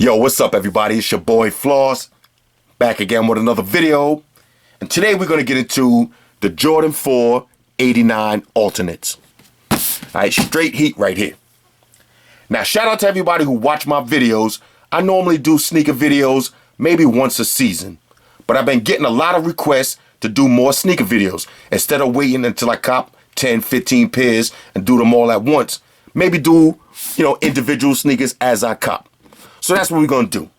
Yo, what's up everybody? It's your boy Floss, back again with another video. And today we're going to get into the Jordan 4 89 alternates. Alright, straight heat right here. Now shout out to everybody who watch my videos. I normally do sneaker videos maybe once a season. But I've been getting a lot of requests to do more sneaker videos. Instead of waiting until I cop 10, 15 pairs and do them all at once. Maybe do, individual sneakers as I cop. So that's what we're going to do.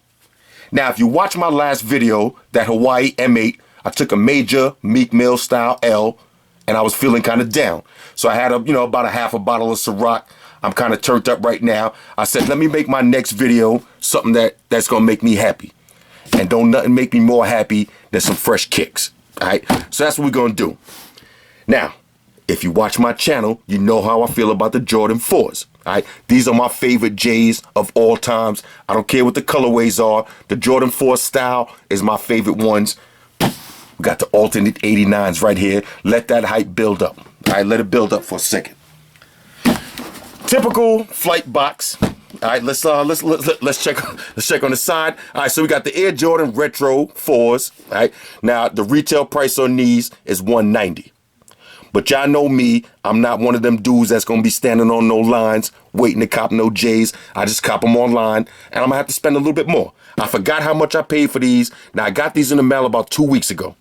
Now, if you watch my last video, that Hawaii M8, I took a major Meek Mill style L, and I was feeling kind of down. So I had about a half a bottle of Ciroc. I'm kind of turned up right now. I said, let me make my next video something that's going to make me happy. And don't nothing make me more happy than some fresh kicks. All right? So that's what we're going to do. Now, if you watch my channel, you know how I feel about the Jordan 4s. All right? These are my favorite J's of all times. I don't care what the colorways are. The Jordan 4 style is my favorite ones. We got the alternate 89s right here. Let that hype build up. All right, let it build up for a second. Typical flight box. All right, let's check on the side. All right, so we got the Air Jordan Retro 4s. All right, now the retail price on these is $190. But y'all know me, I'm not one of them dudes that's going to be standing on no lines, waiting to cop no J's. I just cop them online, and I'm going to have to spend a little bit more. I forgot how much I paid for these. Now, I got these in the mail about 2 weeks ago.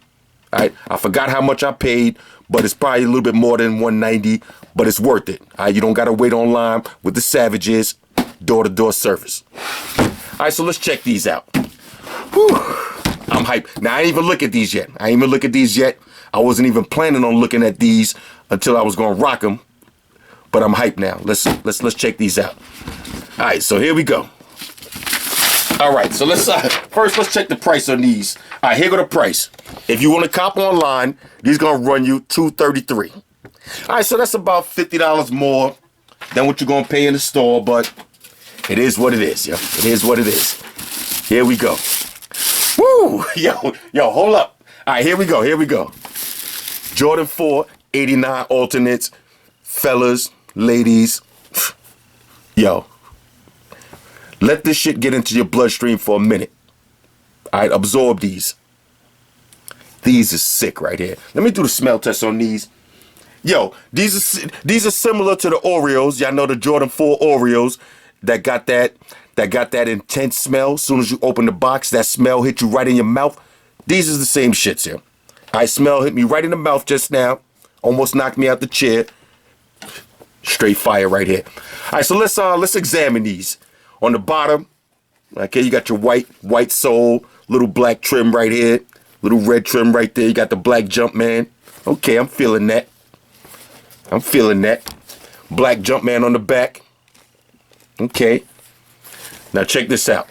All right, I forgot how much I paid, but it's probably a little bit more than $190, but it's worth it. All right, you don't got to wait online with the Savages, door-to-door service. All right, so let's check these out. Whew, I'm hyped. Now, I ain't even look at these yet. I wasn't even planning on looking at these until I was gonna rock them, but I'm hyped now. Let's check these out. All right, so here we go. All right, so let's check the price on these. All right, here go the price. If you want to cop online, these gonna run you $233. All right, so that's about $50 more than what you're gonna pay in the store, but it is what it is, yo. It is what it is. Here we go. Woo, yo, hold up. All right, here we go. Jordan 4 89 alternates, fellas, ladies, yo, let this shit get into your bloodstream for a minute. All right, absorb these. These are sick right here. Let me do the smell test on these. Yo, these are similar to the Oreos. Y'all know the Jordan 4 Oreos that got that intense smell. As soon as you open the box, that smell hit you right in your mouth. These are the same shits here. Smell hit me right in the mouth just now. Almost knocked me out the chair. Straight fire right here. All right, so let's examine these. On the bottom, okay, you got your white sole, little black trim right here, little red trim right there. You got the black Jumpman. Okay, I'm feeling that. Black Jumpman on the back. Okay. Now check this out.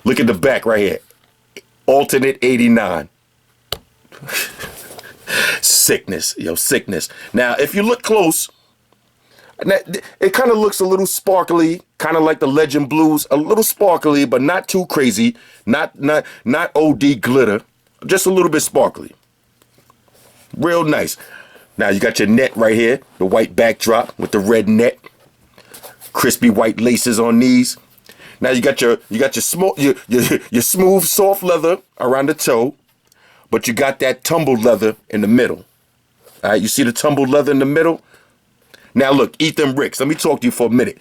Look at the back right here. Alternate 89. Sickness. Now, if you look close, it kind of looks a little sparkly, kind of like the Legend Blues, a little sparkly, but not too crazy, not OD glitter, just a little bit sparkly. Real nice. Now you got your net right here, the white backdrop with the red net, crispy white laces on these. Now you got your smooth, soft leather around the toe, but you got that tumbled leather in the middle. All right, you see the tumbled leather in the middle? Now look, Ethan Ricks, let me talk to you for a minute.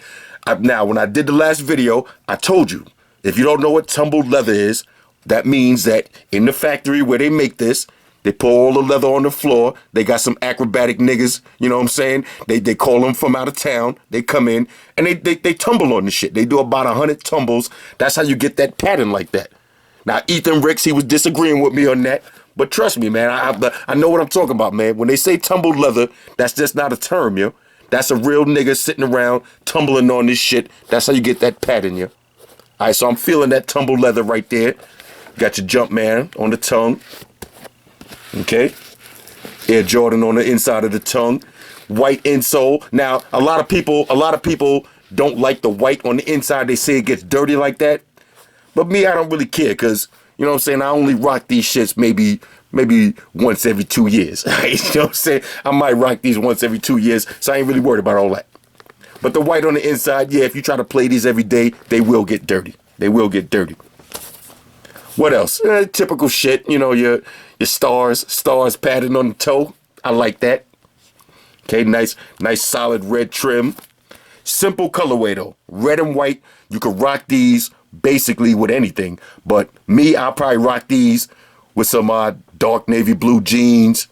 Now, when I did the last video, I told you, if you don't know what tumbled leather is, that means that in the factory where they make this, they pour all the leather on the floor. They got some acrobatic niggas, you know what I'm saying? They call them from out of town. They come in and they tumble on the shit. They do about 100 tumbles. That's how you get that pattern like that. Now, Ethan Ricks, he was disagreeing with me on that. But trust me, man, I know what I'm talking about, man. When they say tumbled leather, that's just not a term, yo. That's a real nigga sitting around tumbling on this shit. That's how you get that pattern, yo. All right, so I'm feeling that tumbled leather right there. Got your Jumpman on the tongue. Okay, Air Jordan on the inside of the tongue, white insole. Now, a lot of people don't like the white on the inside. They say it gets dirty like that. But me, I don't really care because, you know what I'm saying, I only rock these shits maybe once every 2 years. You know what I'm saying? I might rock these once every 2 years, so I ain't really worried about all that. But the white on the inside, yeah, if you try to play these every day, they will get dirty. They will get dirty. What else? Typical shit. You know, your stars padding on the toe. I like that. Okay, nice solid red trim. Simple colorway though. Red and white. You could rock these basically with anything. But me, I'll probably rock these with some dark navy blue jeans.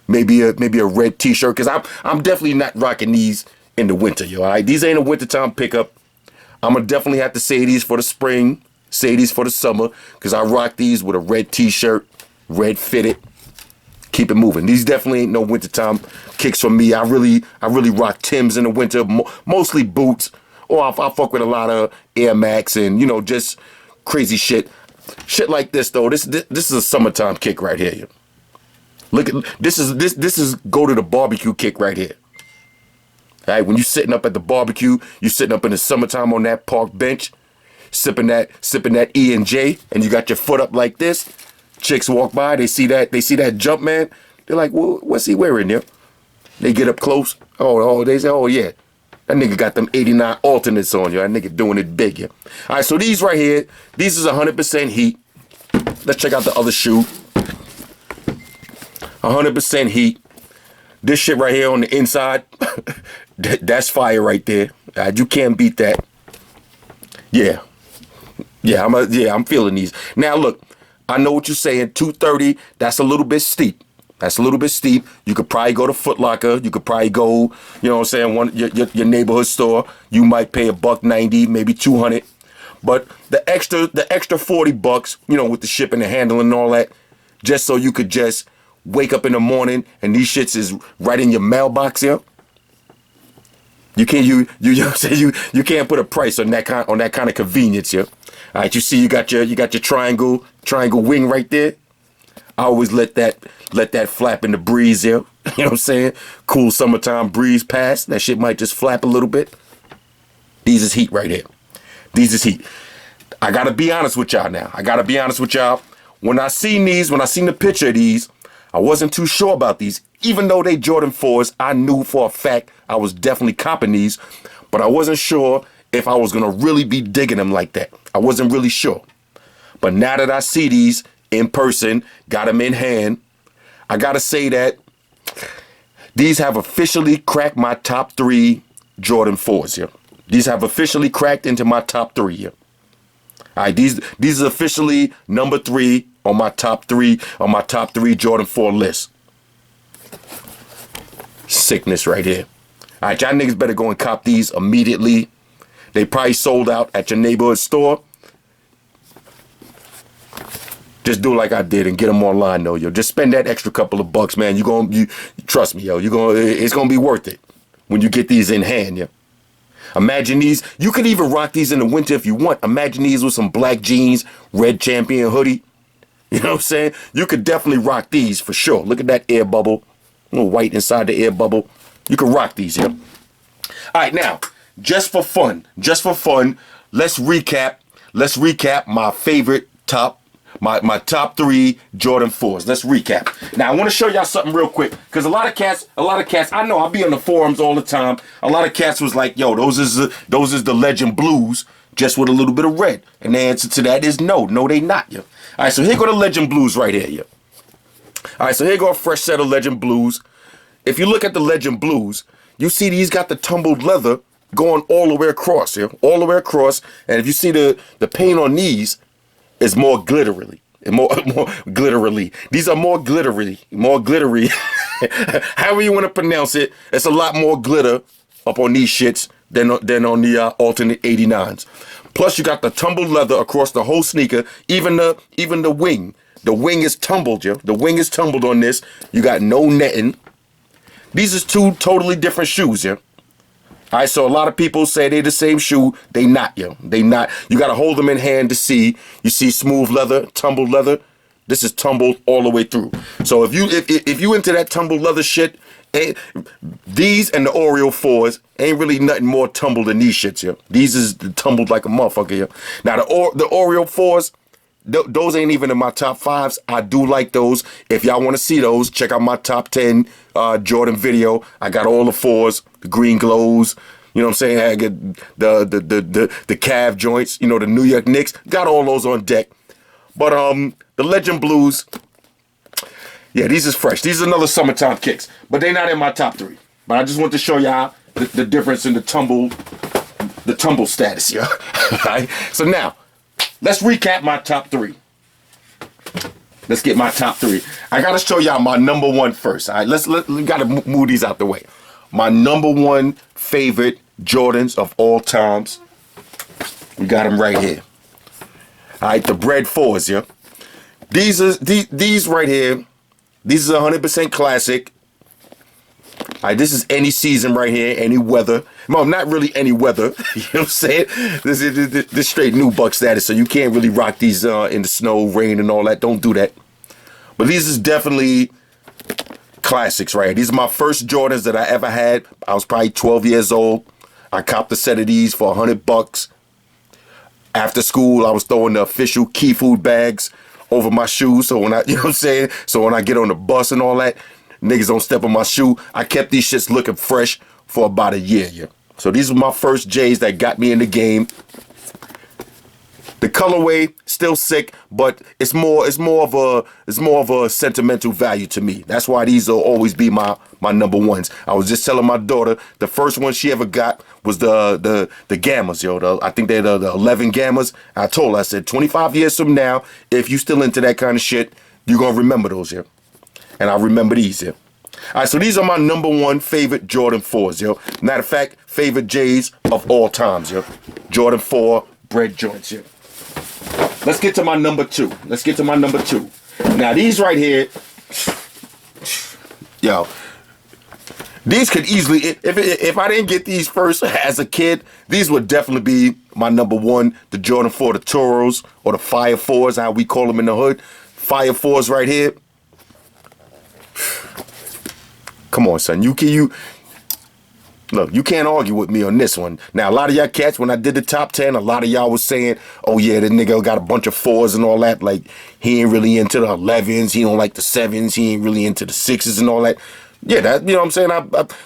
Maybe a red t-shirt. Cause I'm definitely not rocking these in the winter, yo. Alright. These ain't a wintertime pickup. I'm gonna definitely have to say these for the spring, say these for the summer, because I rock these with a red t-shirt, red fitted. Keep it moving. These definitely ain't no wintertime kicks for me. I really rock Timbs in the winter, mostly boots, or I fuck with a lot of Air Max and, you know, just crazy shit. Shit like this though. This is a summertime kick right here. Look at this is go to the barbecue kick right here. All right, when you sitting up at the barbecue, you sitting up in the summertime on that park bench, sipping that E&J, and you got your foot up like this. Chicks walk by, they see that jump man. They're like, well, what's he wearing there? They get up close. Oh, they say, oh yeah, that nigga got them 89 alternates on you. That nigga doing it big, yeah. All right, so these right here, these is 100% heat. Let's check out the other shoe. 100% heat. This shit right here on the inside, that's fire right there. You can't beat that. Yeah, I'm feeling these. Now look, I know what you're saying. 230. That's a little bit steep. That's a little bit steep. You could probably go to Foot Locker. You could probably go, you know what I'm saying, your neighborhood store. You might pay $190, maybe 200. But the extra $40, you know, with the shipping and handling and all that, just so you could just wake up in the morning and these shits is right in your mailbox here. You can't you know what I'm saying, you can't put a price on that kind of convenience here. All right, you see you got your triangle wing right there. I always let that flap in the breeze here. You know what I'm saying? Cool summertime breeze pass. That shit might just flap a little bit. These is heat right here. These is heat. I gotta be honest with y'all now. When I seen the picture of these, I wasn't too sure about these. Even though they Jordan 4s, I knew for a fact I was definitely copping these, but I wasn't sure if I was gonna really be digging them like that. I wasn't really sure. But now that I see these in person, got them in hand, I gotta say that these have officially cracked my top 3 Jordan 4s here. These have officially cracked into my top 3 here. All right, these is officially number 3 on my top 3 Jordan 4 list. Sickness right here. All right, y'all niggas better go and cop these immediately. They probably sold out at your neighborhood store. Just do like I did and get them online though, yo. Just spend that extra couple of bucks, man. You trust me, yo. It's gonna be worth it when you get these in hand, yo. Imagine these. You could even rock these in the winter if you want. Imagine these with some black jeans, red Champion hoodie. You know what I'm saying? You could definitely rock these for sure. Look at that air bubble. A little white inside the air bubble. You can rock these, yo. All right, now, just for fun, let's recap my favorite my top 3 Jordan 4s. Let's recap. Now I want to show y'all something real quick, because a lot of cats, I know I'll be on the forums all the time. A lot of cats was like, yo, those is the Legend Blues, just with a little bit of red. And the answer to that is no, they not, yo. All right, so here go the Legend Blues right here, yo. All right, so here go a fresh set of Legend Blues. If you look at the Legend Blues, you see these got the tumbled leather going all the way across, yo, all the way across. And if you see the paint on these, is more glittery. More glittery. These are more glittery. However you want to pronounce it, it's a lot more glitter up on these shits than on the alternate 89s. Plus you got the tumbled leather across the whole sneaker, even the wing. The wing is tumbled, yo. The wing is tumbled on this. You got no netting. These is 2 totally different shoes, yo. All right, so a lot of people say they the same shoe. They not, yo. They not. You got to hold them in hand to see. You see smooth leather, tumbled leather. This is tumbled all the way through. So if you into that tumbled leather shit, these and the Oreo 4s ain't really nothing more tumbled than these shits, yo. These is tumbled like a motherfucker, yo. Now the Oreo 4s, those ain't even in my top 5s. I do like those. If y'all want to see those, check out my top 10 Jordan video. I got all the 4s, the green glows, You know what I'm saying? I get the calf joints, you know, the New York Knicks. Got all those on deck. But the Legend Blues, yeah, these is fresh. These are another summertime kicks. But they're not in my top 3. But I just want to show y'all the difference in the tumble status, yeah. Right? So now, let's recap my top 3. Let's get my top 3. I gotta show y'all my number 1 first. All right, we gotta move these out the way. My number 1 favorite Jordans of all times. We got them right here. All right, the Bread 4s, yeah. These right here. These are 100% classic. All right, this is any season right here, any weather. Well, not really any weather. You know what I'm saying? This is straight new buck status, so you can't really rock these in the snow, rain, and all that. Don't do that. But these is definitely classics right here. These are my first Jordans that I ever had. I was probably 12 years old. I copped a set of these for $100. After school, I was throwing the official Key Food bags over my shoes. So when you know what I'm saying? So when I get on the bus and all that, niggas don't step on my shoe. I kept these shits looking fresh for about a year, yeah. So these were my first J's that got me in the game. The colorway still sick, but it's more of a sentimental value to me. That's why these will always be my number 1s. I was just telling my daughter the first one she ever got was the Gammas, yo. I think they're the 11 Gammas. I told her, I said 25 years from now, if you still into that kind of shit, you're gonna remember those, yo. And I remember these, yo. All right, so these are my number 1 favorite Jordan 4s, yo. Matter of fact, favorite J's of all times, yo. Jordan 4 bread joints, yo. Let's get to my number 2. Now, these right here, yo, these could easily, if I didn't get these first as a kid, these would definitely be my number 1, the Jordan 4, the Toros, or the Fire 4s, how we call them in the hood. Fire 4s right here. Come on, son. Look, you can't argue with me on this one. Now, a lot of y'all cats, when I did the top 10, a lot of y'all was saying, oh, yeah, this nigga got a bunch of 4s and all that. Like, he ain't really into the 11s. He don't like the 7s. He ain't really into the 6s and all that. Yeah, that, you know what I'm saying?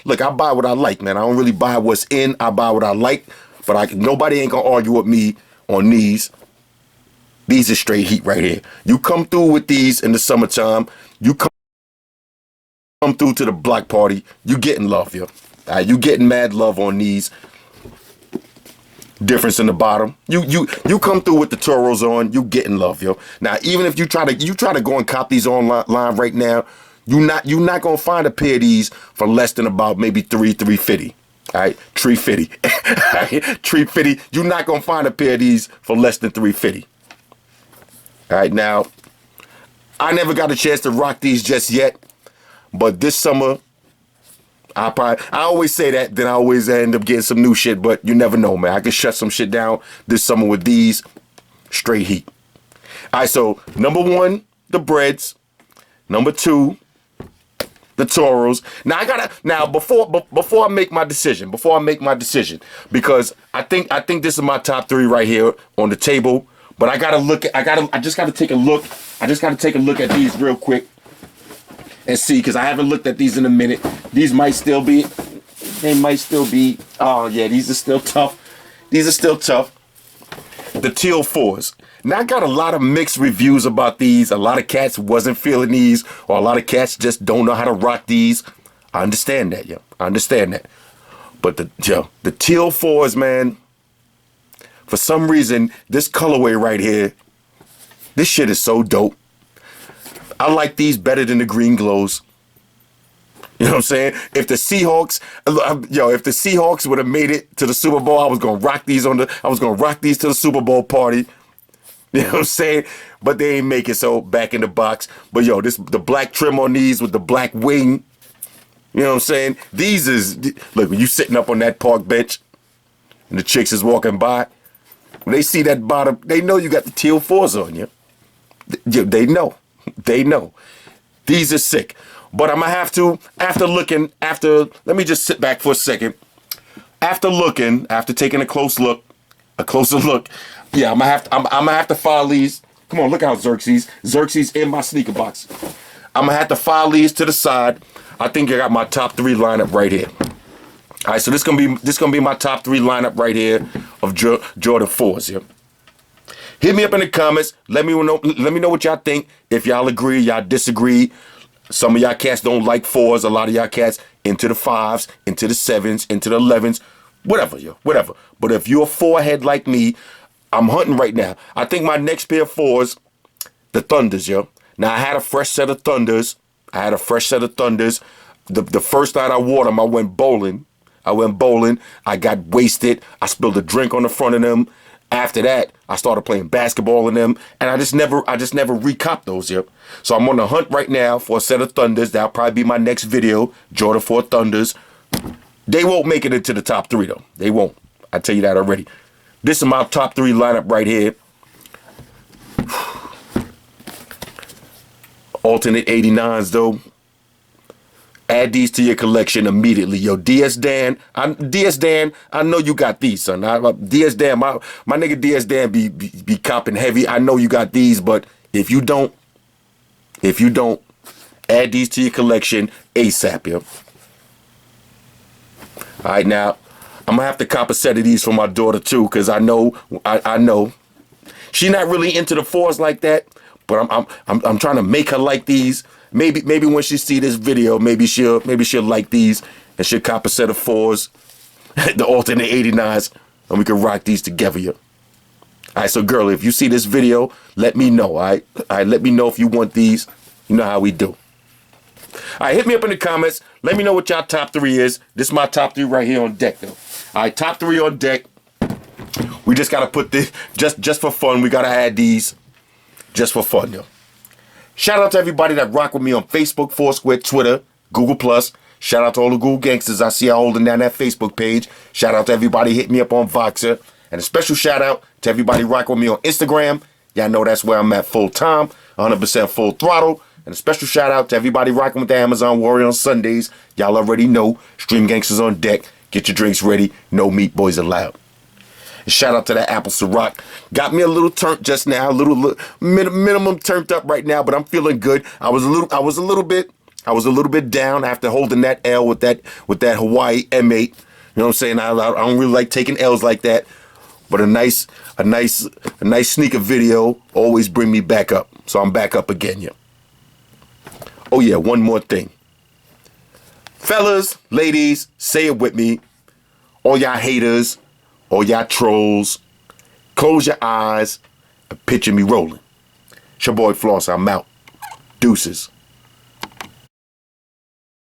Look, I buy what I like, man. I don't really buy what's in. I buy what I like. But nobody ain't going to argue with me on these. These are straight heat right here. You come through with these in the summertime. You come through to the block party. You getting love, yo. You getting mad love on these. Difference in the bottom. You come through with the Toros on. You getting love, yo. Now, even if you try to go and cop these online right now, you're not gonna find a pair of these for less than about maybe $350. All right, $350. $350. You're not gonna find a pair of these for less than $350. All right, now I never got a chance to rock these just yet, but this summer. I always say that, then I always end up getting some new shit, but you never know, man. I can shut some shit down this summer with these. Straight heat. All right, so number 1, the Breads. Number 2, the Toros. Now before I make my decision, because I think this is my top 3 right here on the table, but I just gotta take a look at these real quick. And see, because I haven't looked at these in a minute. These might still be, oh yeah, these are still tough. The Teal 4s. Now, I got a lot of mixed reviews about these. A lot of cats wasn't feeling these, or a lot of cats just don't know how to rock these. I understand that, yo. I understand that. But the Teal 4s, man, for some reason, this colorway right here, this shit is so dope. I like these better than the green glows. You know what I'm saying? If the Seahawks would have made it to the Super Bowl, I was gonna rock these to the Super Bowl party. You know what I'm saying? But they ain't make it, so back in the box. But yo, the black trim on these with the black wing. You know what I'm saying? Look, when you sitting up on that park bench and the chicks is walking by, when they see that bottom, they know you got the Teal 4s on you. They know. They know. These are sick. But I'm gonna have to, let me just sit back for a second. After taking a closer look, yeah, I'm gonna have to file these. Come on, look out, Xerxes in my sneaker box. I'm gonna have to file these to the side. I think I got my top 3 lineup right here. All right, so this gonna be my top 3 lineup right here of Jordan 4s. Yeah. Hit me up in the comments. Let me know what y'all think. If y'all agree, y'all disagree. Some of y'all cats don't like 4s. A lot of y'all cats into the 5s, into the 7s, into the 11s. Whatever, yo. Whatever. But if you're a 4 head like me, I'm hunting right now. I think my next pair of 4s, the Thunders, yo. Now, I had a fresh set of Thunders. The first night I wore them, I went bowling. I got wasted. I spilled a drink on the front of them. After that, I started playing basketball in them, and I just never recopped those, yep. So I'm on the hunt right now for a set of Thunders. That'll probably be my next video, Jordan 4 Thunders. They won't make it into the top 3, though. They won't. I tell you that already. This is my top 3 lineup right here. Alternate 89s, though. Add these to your collection immediately. Yo, DS Dan, I know you got these, son. DS Dan, my nigga DS Dan be copping heavy. I know you got these, but if you don't, add these to your collection ASAP, yo. All right, now, I'm gonna have to cop a set of these for my daughter too, because I know she's not really into the 4s like that, but I'm trying to make her like these. Maybe when she see this video, maybe she'll like these and she'll cop a set of 4s, the alternate 89s, and we can rock these together. Yo. All right, so girl, if you see this video, let me know. All right, let me know if you want these. You know how we do. All right, hit me up in the comments. Let me know what y'all top 3 is. This is my top 3 right here on deck, though. All right, top 3 on deck. We just gotta put this just for fun. We gotta add these just for fun, yo. Shout out to everybody that rock with me on Facebook, Foursquare, Twitter, Google+. Shout out to all the Google gangsters I see holding down that Facebook page. Shout out to everybody hitting me up on Voxer. And a special shout out to everybody rock with me on Instagram. Y'all know that's where I'm at full time, 100% full throttle. And a special shout out to everybody rocking with the Amazon Warrior on Sundays. Y'all already know, Stream Gangsters on deck. Get your drinks ready. No meat boys allowed. And shout out to that Apple Ciroc. Got me a little turned just now, a little minimum turned up right now, but I'm feeling good. I was a little bit down after holding that L with that Hawaii M8. You know what I'm saying? I don't really like taking L's like that, but a nice sneaker video always bring me back up. So I'm back up again, yeah. Oh yeah, one more thing. Fellas, ladies, say it with me. All y'all haters, all y'all trolls, close your eyes and picture me rolling. It's your boy Flossy, I'm out. Deuces.